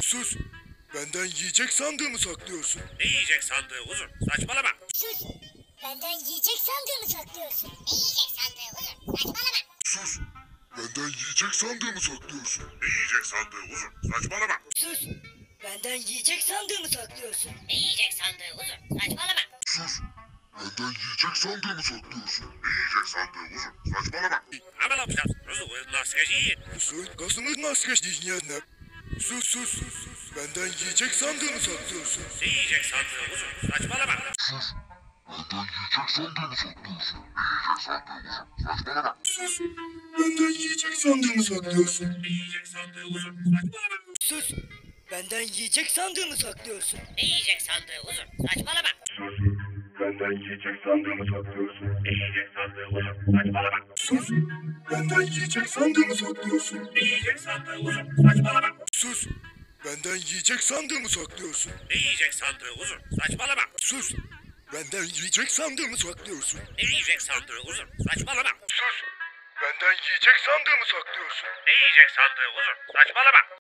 Sus. Benden yiyecek sandığımı saklıyorsun. Ne yiyecek sandığı uzun? Saçmalama. Sus. Benden yiyecek sandığımı saklıyorsun. Ne yiyecek sandığı uzun? Saçmalama. Sus. Benden yiyecek sandığımı saklıyorsun. Ne yiyecek sandığı uzun? Saçmalama. Sus. Benden yiyecek sandığımı saklıyorsun. Ne yiyecek sandığı uzun? Saçmalama. Sus. Benden yiyecek sandığımı saklıyorsun. Ne yiyecek sandığı uzun? Saçmalama. Ama ne yapacağız? Rus'u naskeci. Sus. Kasımız nasıl dinleyenler. Sus. Benden yiyecek sandığımı saklıyorsun. Ne yiyecek sandığı uzun? Saçmalama. Sus. Benden yiyecek sandığımı saklıyorsun. Sus. Benden yiyecek sandığımı saklıyorsun. Ne yiyecek sandığı uzun? Saçmalama. Sus. Benden yiyecek sandığımı saklıyorsun. Ne yiyecek sandığı uzun? Saçmalama. Sus. Benden yiyecek sandığımı saklıyorsun. Ne yiyecek sandığı uzun? Saçmalama. Sus. Benden yiyecek sandığımı saklıyorsun. Ne yiyecek sandığı uzun? Saçmalama. Sus. Benden yiyecek sandığımı saklıyorsun. Ne yiyecek sandığı uzun? Saçmalama. Sus. Benden yiyecek sandığımı saklıyorsun. Ne yiyecek sandığı uzun? Saçmalama. Sus. Benden yiyecek sandığımı saklıyorsun. Ne yiyecek sandığı uzun? Saçmalama.